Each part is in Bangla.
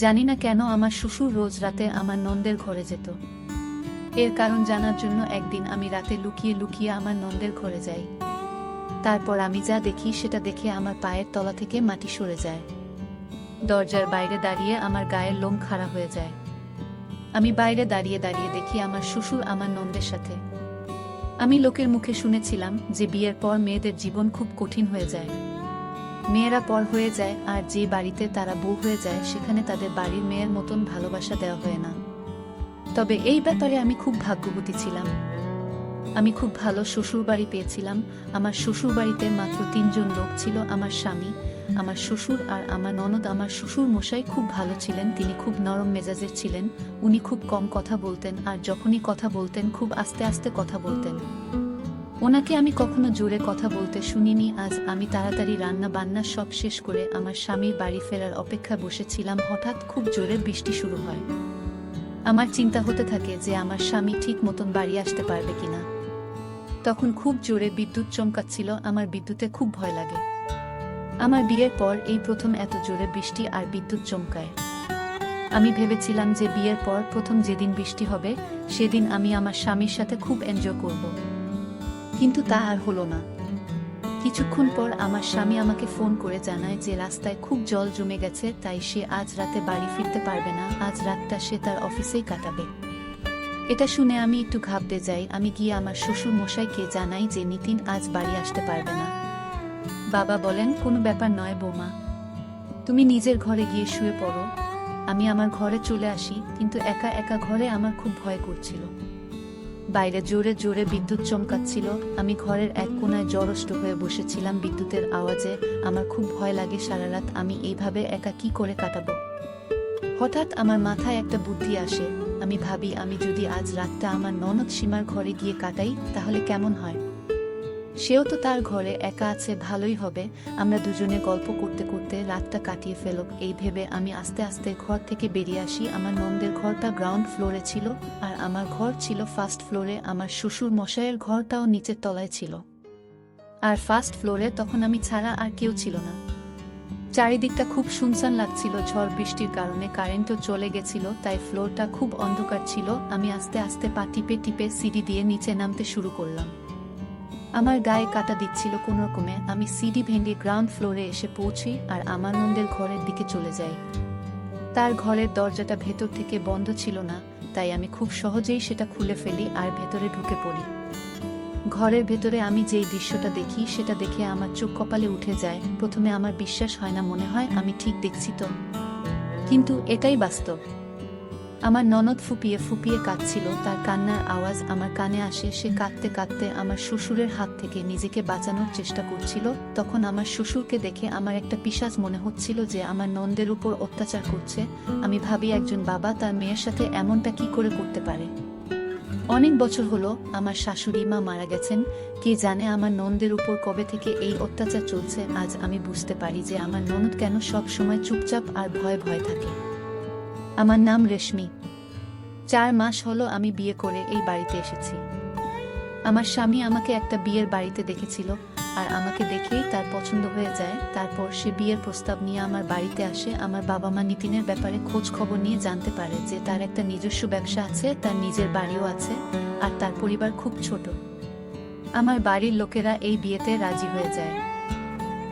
জানি না কেন আমার শ্বশুর রোজ রাতে আমার নন্দের ঘরে যেত। এর কারণ জানার জন্য একদিন আমি রাতে লুকিয়ে লুকিয়ে আমার নন্দের ঘরে যাই। তারপর আমি যা দেখি সেটা দেখে আমার পায়ের তলা থেকে মাটি সরে যায়। দরজার বাইরে দাঁড়িয়ে আমার গায়ের লোম খাড়া হয়ে যায়। আমি বাইরে দাঁড়িয়ে দাঁড়িয়ে দেখি আমার শ্বশুর আমার নন্দের সাথে। আমি লোকের মুখে শুনেছিলাম যে বিয়ের পর মেয়েদের জীবন খুব কঠিন হয়ে যায়। মেয়েরা পর হয়ে যায়, আর যে বাড়িতে তারা বউ হয়ে যায় সেখানে তাদের বাড়ির মেয়ের মতন ভালোবাসা দেওয়া হয় না। তবে এই ব্যাপারে আমি খুব ভাগ্যবতী ছিলাম। আমি খুব ভালো শ্বশুরবাড়ি পেয়েছিলাম। আমার শ্বশুরবাড়িতে মাত্র 3 জন লোক ছিল, আমার স্বামী, আমার শ্বশুর আর আমার ননদ। আমার শ্বশুর মশাই খুব ভালো ছিলেন, তিনি খুব নরম মেজাজের ছিলেন। উনি খুব কম কথা বলতেন, আর যখনই কথা বলতেন খুব আস্তে আস্তে কথা বলতেন। ওনাকে আমি কখনো জোরে কথা বলতে শুনিনি। আজ আমি তাড়াতাড়ি রান্না বান্না সব শেষ করে আমার স্বামীর বাড়ি ফেরার অপেক্ষায় বসেছিলাম। হঠাৎ খুব জোরে বৃষ্টি শুরু হয়। আমার চিন্তা হতে থাকে যে আমার স্বামী ঠিক মতন বাড়ি আসতে পারবে কিনা। তখন খুব জোরে বিদ্যুৎ চমকাচ্ছিল। আমার বিদ্যুতে খুব ভয় লাগে। আমার বিয়ের পর এই প্রথম এত জোরে বৃষ্টি আর বিদ্যুৎ চমকায়। আমি ভেবেছিলাম যে বিয়ের পর প্রথম যেদিন বৃষ্টি হবে সেদিন আমি আমার স্বামীর সাথে খুব এনজয় করব। কিন্তু তা আর হলো না। কিছুক্ষণ পর আমার স্বামী আমাকে ফোন করে জানায় যে রাস্তায় খুব জল জমে গেছে, তাই সে আজ রাতে বাড়ি ফিরতে পারবে না। আজ রাতটা সে তার অফিসেই কাটাবে। এটা শুনে আমি একটু ঘাবড়ে যাই। আমি গিয়ে আমার শ্বশুর মশাইকে জানাই যে নিতিন আজ বাড়ি আসতে পারবে না। বাবা বলেন, কোনো ব্যাপার নয় বৌমা, তুমি নিজের ঘরে গিয়ে শুয়ে পড়ো। আমি আমার ঘরে চলে আসি, কিন্তু একা একা ঘরে আমার খুব ভয় করছিল। বাইরে জোরে জোরে বিদ্যুৎ চমকাচ্ছিল। আমি ঘরের এক কোণায় জড়সড় হয়ে বসেছিলাম বিদ্যুতের আওয়াজে। আমার খুব ভয় লাগে। সারা রাত আমি এইভাবে একা কি করে কাটাবো। হঠাৎ আমার মাথায় একটা বুদ্ধি আসে। আমি ভাবি, আমি যদি আজ রাতটা আমার ননদ সীমার ঘরে গিয়ে কাটাই তাহলে কেমন হয়। সেও তো তার ঘরে একা আছে, ভালোই হবে। আমরা দুজনে গল্প করতে করতে রাতটা কাটিয়ে ফেলব। এই ভেবে আমি আস্তে আস্তে ঘর থেকে বেরিয়ে আসি। আমার নন্দের ঘরটা গ্রাউন্ড ফ্লোরে ছিল, আর আমার ঘর ছিল ফার্স্ট ফ্লোরে। আমার শ্বশুর মশাইয়ের ঘরটাও নিচের তলায় ছিল। আর ফার্স্ট ফ্লোরে তখন আমি ছাড়া আর কেউ ছিল না। চারিদিকটা খুব শুনশান লাগছিল। ঝড় বৃষ্টির কারণে কারেন্টও চলে গেছিল, তাই ফ্লোরটা খুব অন্ধকার ছিল। আমি আস্তে আস্তে পা টিপে টিপে সিঁড়ি দিয়ে নিচে নামতে শুরু করলাম। আমার গায়ে কাটা দিচ্ছিল কোন রকমে। আমি সিঁড়ি ভেঙে গ্রাউন্ড ফ্লোরে এসে পৌঁছি আর আমার নন্দের ঘরের দিকে চলে যাই। তার ঘরের দরজাটা ভেতর থেকে বন্ধ ছিল না, তাই আমি খুব সহজেই সেটা খুলে ফেলি আর ভেতরে ঢুকে পড়ি। ঘরের ভেতরে আমি যেই দৃশ্যটা দেখি সেটা দেখে আমার চোখ কপালে উঠে যায়। প্রথমে আমার বিশ্বাস হয় না, মনে হয় আমি ঠিক দেখছি তো, কিন্তু এটাই বাস্তব। আমার ননদ ফুপিয়ে ফুপিয়ে কাঁদছিল। তার কান্নার আওয়াজ আমার কানে আসে। সে কাঁদতে কাঁদতে আমার শ্বশুরের হাত থেকে নিজেকে বাঁচানোর চেষ্টা করছিল। তখন আমার শ্বশুরকে দেখে আমার একটা পিশাচ মনে হচ্ছিল যে আমার নন্দের উপর অত্যাচার করছে। আমি ভাবি, একজন বাবা তার মেয়ের সাথে এমনটা কি করে করতে পারে। অনেক বছর হলো আমার শাশুড়ি মা মারা গেছেন। কে জানে আমার নন্দের উপর কবে থেকে এই অত্যাচার চলছে। আজ আমি বুঝতে পারি যে আমার ননদ কেন সব সময় চুপচাপ আর ভয় ভয় থাকে। আমার নাম রেশমি। 4 মাস হলো আমি বিয়ে করে এই বাড়িতে এসেছি। আমার স্বামী আমাকে একটা বিয়ের বাড়িতে দেখেছিল, আর আমাকে দেখেই তার পছন্দ হয়ে যায়। তারপর সে বিয়ের প্রস্তাব নিয়ে আমার বাড়িতে আসে। আমার বাবা মা নিতিনের ব্যাপারে খোঁজ খবর নিয়ে জানতে পারে যে তার একটা নিজস্ব ব্যবসা আছে, তার নিজের বাড়িও আছে, আর তার পরিবার খুব ছোট। আমার বাড়ির লোকেরা এই বিয়েতে রাজি হয়ে যায়।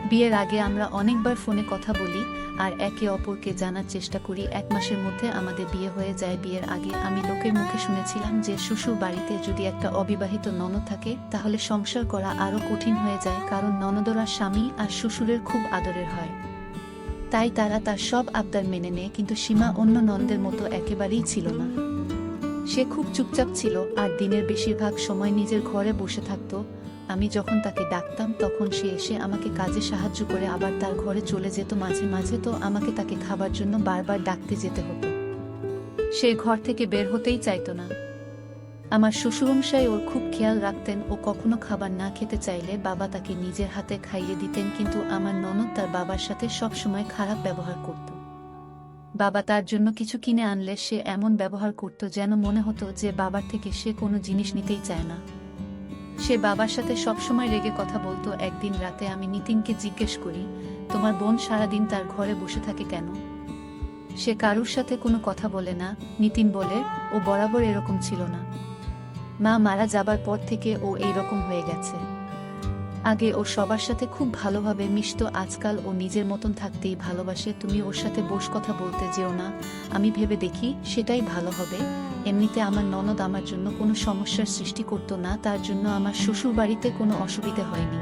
বিয়ের আগে আমরা অনেকবার ফোনে কথা বলি আর একে অপরকে জানার চেষ্টা করি। 1 মাসের মধ্যে আমাদের বিয়ে হয়ে যায়। বিয়ের আগে আমি লোকের মুখে শুনেছিলাম যে শ্বশুর বাড়িতে যদি একটা অবিবাহিত ননদ থাকে তাহলে সংসার করা আরো কঠিন হয়ে যায়, কারণ ননদরা স্বামী আর শ্বশুরের খুব আদরের হয়। তাই তারা তার সব আবদার মেনে নেয়। কিন্তু সীমা অন্য ননদের মতো একেবারেই ছিল না। সে খুব চুপচাপ ছিল আর দিনের বেশিরভাগ সময় নিজের ঘরে বসে থাকতো। আমি যখন তাকে ডাকতাম তখন সে এসে আমাকে কাজে সাহায্য করে আবার তার ঘরে চলে যেত। মাঝে মাঝে তো আমাকে তাকে খাবার জন্য বারবার ডাকতে যেতে হতো। সে ঘর থেকে বের হতেই চাইতো না। আমার শ্বশুরমশাই ওর খুব খেয়াল রাখতেন। ও কখনো খাবার না খেতে চাইলে বাবা তাকে নিজের হাতে খাইয়ে দিতেন। কিন্তু আমার ননদ তার বাবার সাথে সব সময় খারাপ ব্যবহার করত। বাবা তার জন্য কিছু কিনে আনলে সে এমন ব্যবহার করত যেন মনে হতো যে বাবার থেকে সে কোনো জিনিস নিতেই চায় না। সে বাবার সাথে সবসময় রেগে কথা বলতো। একদিন রাতে আমি নিতিনকে জিজ্ঞেস করি, তোমার বোন সারাদিন তার ঘরে বসে থাকে কেন? সে কারুর সাথে কোনো কথা বলে না। নিতিন বলে, ও বরাবর এরকম ছিল না। মা মারা যাবার পর থেকে ও এইরকম হয়ে গেছে। আগে ও সবার সাথে খুব ভালোভাবে মিশতো, আজকাল ও নিজের মতন থাকতেই ভালোবাসে। তুমি ওর সাথে বস কথা বলতে যেও না, আমি ভেবে দেখি সেটাই ভালো হবে। এমনিতে আমার ননদ আমার জন্য কোনো সমস্যার সৃষ্টি করতো না, তার জন্য আমার শ্বশুর বাড়িতে কোনো অসুবিধা হয়নি।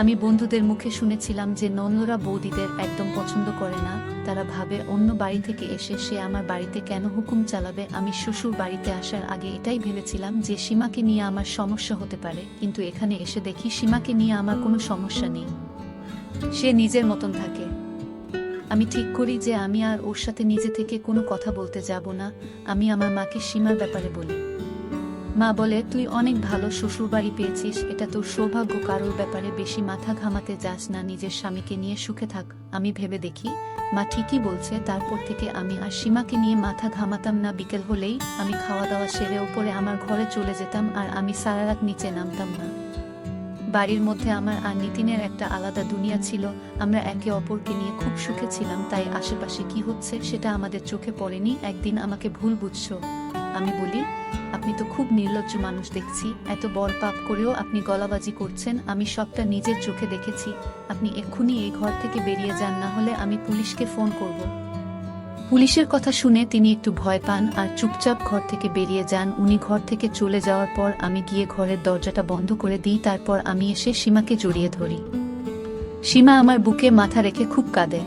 আমি বন্ধুদের মুখে শুনেছিলাম যে ননদরা বৌদিদের একদম পছন্দ করে না, তারা ভাবে অন্য বাড়ি থেকে এসে সে আমার বাড়িতে কেন হুকুম চালাবে। আমি শ্বশুর বাড়িতে আসার আগে এটাই ভেবেছিলাম যে সীমাকে নিয়ে আমার সমস্যা হতে পারে, কিন্তু এখানে এসে দেখি সীমাকে নিয়ে আমার কোনো সমস্যা নেই, সে নিজের মতন থাকে। আমি ঠিক করি যে আমি আর ওর সাথে নিজে থেকে কোনো কথা বলতে যাব না। আমি আমার মাকে সীমার ব্যাপারে বলি। মা বলে, তুই অনেক ভালো শ্বশুরবাড়ি পেয়েছিস, এটা তোর সৌভাগ্য, কারোর ব্যাপারে বেশি মাথা ঘামাতে যাস না, নিজের স্বামীকে নিয়ে সুখে থাক। আমি ভেবে দেখি মা ঠিকই বলছে। তারপর থেকে আমি আর সীমাকে নিয়ে মাথা ঘামাতাম না। বিকেল হলেই আমি খাওয়া দাওয়া সেরে উপরে আমার ঘরে চলে যেতাম, আর আমি সারা রাত নিচে নামতাম না। বাড়ির মধ্যে আমার আর নিতিনের একটা আলাদা দুনিয়া ছিল। আমরা একে অপরকে নিয়ে খুব সুখে ছিলাম, তাই আশেপাশে কি হচ্ছে সেটা আমাদের চোখে পড়েনি। একদিন আমাকে ভুল বুঝছো। আমি বলি, আপনি তো খুব নির্লজ্জ মানুষ দেখছি, এত বড় পাপ করেও আপনি গলাবাজি করছেন। আমি সবটা নিজের চোখে দেখেছি। আপনি এক্ষুনি এই ঘর থেকে বেরিয়ে যান, না হলে আমি পুলিশকে ফোন করব। পুলিশের কথা শুনে তিনি একটু ভয় পান আর চুপচাপ ঘর থেকে বেরিয়ে যান। উনি ঘর থেকে চলে যাওয়ার পর আমি গিয়ে ঘরের দরজাটা বন্ধ করে দিই। তারপর আমি এসে সীমাকে জড়িয়ে ধরি। সীমা আমার বুকে মাথা রেখে খুব কাঁদে।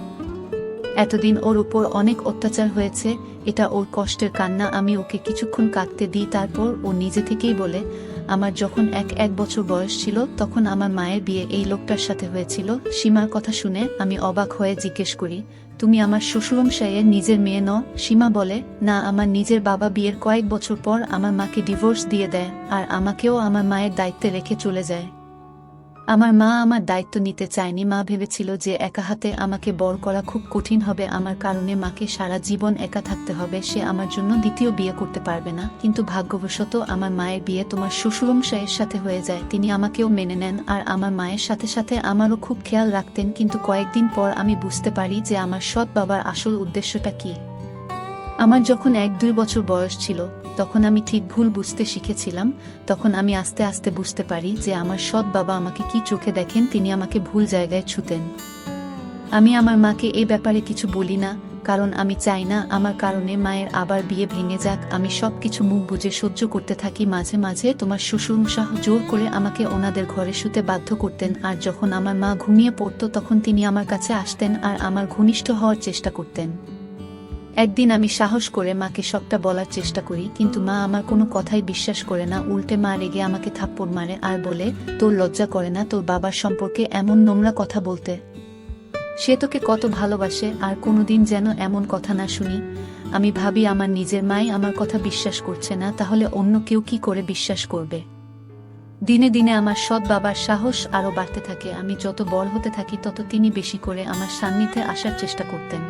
এতদিন ওর উপর অনেক অত্যাচার হয়েছে, এটা ওর কষ্টের কান্না। আমি ওকে কিছুক্ষণ কাঁদতে দিই, তারপর ও নিজে থেকেই বলে, আমার যখন এক বছর বয়স ছিল তখন আমার মায়ের বিয়ে এই লোকটার সাথে হয়েছিল। সীমার কথা শুনে আমি অবাক হয়ে জিজ্ঞেস করি, তুমি আমার শ্বশুরমশাইয়ের নিজের মেয়ে নও? সীমা বলে, না, আমার নিজের বাবা বিয়ের কয়েক বছর পর আমার মাকে ডিভোর্স দিয়ে দেয় আর আমাকেও আমার মায়ের দায়িত্বে রেখে চলে যায়। আমার মা আমার দায়িত্ব নিতে চায়নি। মা ভেবেছিল যে একা হাতে আমাকে বড় করা খুব কঠিন হবে, আমার কারণে মাকে সারা জীবন একা থাকতে হবে, সে আমার জন্য দ্বিতীয় বিয়ে করতে পারবে না। কিন্তু ভাগ্যবশত আমার মায়ের বিয়ে তোমার শ্বশুরমশাইয়ের সাথে হয়ে যায়। তিনি আমাকেও মেনে নেন আর আমার মায়ের সাথে সাথে আমারও খুব খেয়াল রাখতেন। কিন্তু কয়েকদিন পর আমি বুঝতে পারি যে আমার সৎ বাবার আসল উদ্দেশ্যটা কি। আমার যখন 1-2 বছর বয়স ছিল তখন আমি ঠিক ভুল বুঝতে শিখেছিলাম। তখন আমি আস্তে আস্তে বুঝতে পারি যে আমার সৎ বাবা আমাকে কি চোখে দেখেন, তিনি আমাকে ভুল জায়গায় ছুতেন। আমি আমার মাকে এই ব্যাপারে কিছু বলি না, কারণ আমি চাই না আমার কারণে মায়ের আবার বিয়ে ভেঙে যাক। আমি সবকিছু মুখ বুজে সহ্য করতে থাকি। মাঝে মাঝে তোমার শ্বশুরমশাহ জোর করে আমাকে ওনাদের ঘরে শুতে বাধ্য করতেন, আর যখন আমার মা ঘুমিয়ে পড়তো তখন তিনি আমার কাছে আসতেন আর আমার ঘনিষ্ঠ হওয়ার চেষ্টা করতেন। একদিন আমি সাহস করে মাকে সবটা বলার চেষ্টা করি, কিন্তু মা আমার কোনো কথাই বিশ্বাস করে না। উল্টে মা রেগে আমাকে থাপ্পড় মারে আর বলে, তোর লজ্জা করে না তোর বাবার সম্পর্কে এমন নোংরা কথা বলতে? সে তোকে কত ভালোবাসে, আর কোনোদিন যেন এমন কথা না শুনি। আমি ভাবি আমার নিজের মাই আমার কথা বিশ্বাস করছে না, তাহলে অন্য কেউ কি করে বিশ্বাস করবে? দিনে দিনে আমার সৎ বাবার সাহস আরও বাড়তে থাকে। আমি যত বড় হতে থাকি তত তিনি বেশি করে আমার সান্নিধ্যে আসার চেষ্টা করতেন।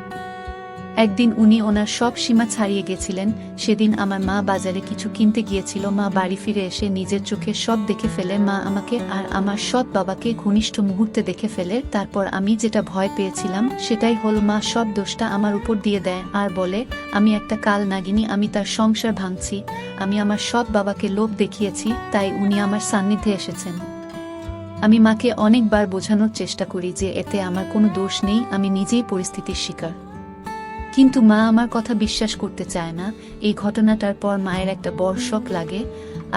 একদিন উনি ওনার সব সীমা ছাড়িয়ে গেছিলেন। সেদিন আমার মা বাজারে কিছু কিনতে গিয়েছিল। মা বাড়ি ফিরে এসে নিজের চোখে সব দেখে ফেলে। মা আমাকে আর আমার সৎ বাবাকে ঘনিষ্ঠ মুহূর্তে দেখে ফেলে। তারপর আমি যেটা ভয় পেয়েছিলাম সেটাই হলো, মা সব দোষটা আমার উপর দিয়ে দেয় আর বলে আমি একটা কাল নাগিনী, আমি তার সংসার ভাঙছি। আমি আমার সৎ বাবাকে লোভ দেখিয়েছি, তাই উনি আমার সান্নিধ্যে এসেছেন। আমি মাকে অনেকবার বোঝানোর চেষ্টা করি যে এতে আমার কোনো দোষ নেই, আমি নিজেই পরিস্থিতির শিকার। কিন্তু মা আমার কথা বিশ্বাস করতে চায় না। এই ঘটনাটার পর মায়ের একটা বড় শক লাগে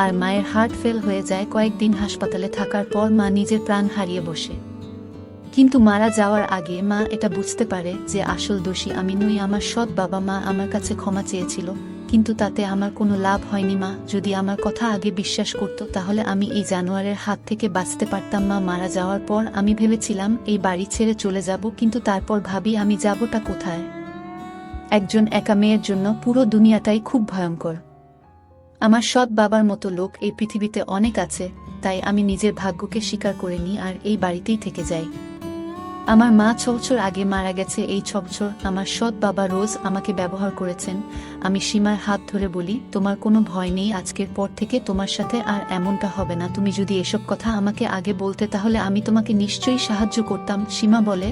আর মায়ের হার্ট ফেল হয়ে যায়। কয়েকদিন হাসপাতালে থাকার পর মা নিজের প্রাণ হারিয়ে বসে। কিন্তু মারা যাওয়ার আগে মা এটা বুঝতে পারে যে আসল দোষী আমি নই, আমার সৎ বাবা। মা আমার কাছে ক্ষমা চেয়েছিল, কিন্তু তাতে আমার কোনো লাভ হয়নি। মা যদি আমার কথা আগে বিশ্বাস করত তাহলে আমি এই জানোয়ারের হাত থেকে বাঁচতে পারতাম। মা মারা যাওয়ার পর আমি ভেবেছিলাম এই বাড়ি ছেড়ে চলে যাব, কিন্তু তারপর ভাবি আমি যাবটা কোথায়? একজন একা মেয়ের জন্য পুরো দুনিয়াটাই খুব ভয়ঙ্কর। আমার সৎ বাবার মতো লোক এই পৃথিবীতে অনেক আছে, তাই আমি নিজের ভাগ্যকে স্বীকার করে নিই আর এই বাড়িতেই থেকে যাই। আমার মা 6 বছর আগে মারা গেছে। এই 6 বছর আমার সৎ বাবা রোজ আমাকে ব্যবহার করেছেন। আমি সীমার হাত ধরে বলি, তোমার কোনো ভয় নেই, আজকের পর থেকে তোমার সাথে আর এমনটা হবে না। তুমি যদি এসব কথা আমাকে আগে বলতে তাহলে আমি তোমাকে নিশ্চয়ই সাহায্য করতাম। সীমা বলে,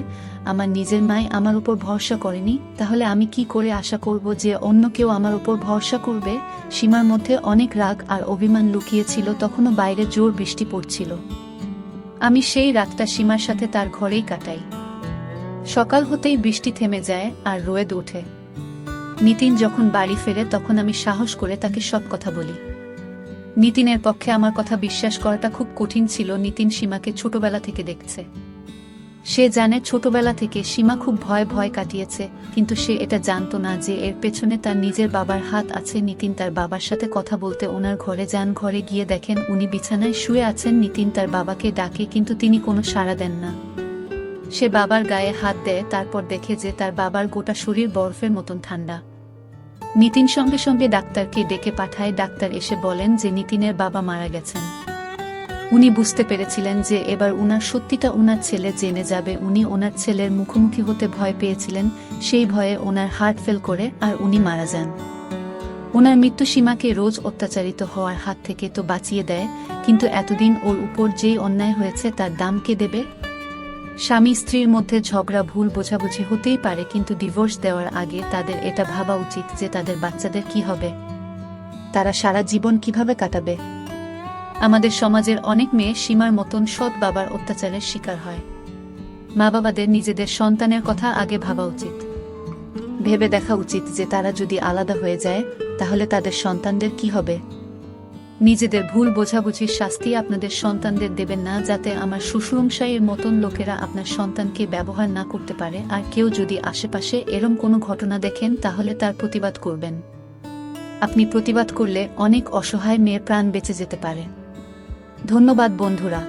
আমার নিজের মাই আমার উপর ভরসা করেনি, তাহলে আমি কি করে আশা করব যে অন্য কেউ আমার উপর ভরসা করবে। সীমার মধ্যে অনেক রাগ আর অভিমান লুকিয়েছিল। তখনও বাইরে জোর বৃষ্টি পড়ছিল। আমি সেই রাতটা সীমার সাথে তার ঘরেই কাটাই। সকাল হতেই বৃষ্টি থেমে যায় আর রোদ ওঠে। নিতিন যখন বাড়ি ফেরে তখন আমি সাহস করে তাকে সব কথা বলি। নিতিনের পক্ষে আমার কথা বিশ্বাস করাটা খুব কঠিন ছিল। নিতিন সীমাকে ছোটবেলা থেকে দেখছে। সে জানে ছোটবেলা থেকে সীমা খুব ভয় ভয় কাটিয়েছে, কিন্তু সে এটা জানতো না যে এর পেছনে তার নিজের বাবার হাত আছে। নিতিন তার বাবার সাথে কথা বলতে ওনার ঘরে যান। ঘরে গিয়ে দেখেন উনি বিছানায় শুয়ে আছেন। নিতিন তার বাবাকে ডাকে, কিন্তু তিনি কোনো সাড়া দেন না। সে বাবার গায়ে হাত দেয়, তারপর দেখে যে তার বাবার গোটা শরীর বরফের মতন ঠান্ডা। নিতিন সঙ্গে সঙ্গে ডাক্তারকে ডেকে পাঠায়। ডাক্তার এসে বলেন যে নিতিনের বাবা মারা গেছেন। উনি বুঝতে পেরেছিলেন যে এবার উনার সত্যিটা উনার ছেলে জেনে যাবে। উনি ওনার ছেলের মুখোমুখি হতে ভয় পেয়েছিলেন। সেই ভয়ে ওনার হার্ট ফেল করে আর উনি মারা যান। ওনার মৃত্যু সীমাকে রোজ অত্যাচারিত হওয়ার হাত থেকে তো বাঁচিয়ে দেয়, কিন্তু এতদিন ওর উপর যেই অন্যায় হয়েছে তার দাম কে দেবে? স্বামী স্ত্রীর মধ্যে ঝগড়া ভুল বোঝাবুঝি হতেই পারে, কিন্তু ডিভোর্স দেওয়ার আগে তাদের এটা ভাবা উচিত যে তাদের বাচ্চাদের কি হবে, তারা সারা জীবন কিভাবে কাটাবে। আমাদের সমাজের অনেক মেয়ে সীমার মতন সৎ বাবার অত্যাচারের শিকার হয়। মা বাবাদের নিজেদের সন্তানের কথা আগে ভাবা উচিত। ভেবে দেখা উচিত যে তারা যদি আলাদা হয়ে যায় তাহলে তাদের সন্তানদের কি হবে। নিজেদের ভুল বোঝাবুঝির শাস্তি আপনাদের সন্তানদের দেবেন না, যাতে আমার শ্বশুরমশাইয়ের মতন লোকেরা আপনার সন্তানকে ব্যবহার না করতে পারে। আর কেউ যদি আশেপাশে এরম কোনো ঘটনা দেখেন তাহলে তার প্রতিবাদ করবেন। আপনি প্রতিবাদ করলে অনেক অসহায় মেয়ের প্রাণ বেঁচে যেতে পারে। ধন্যবাদ বন্ধুরা।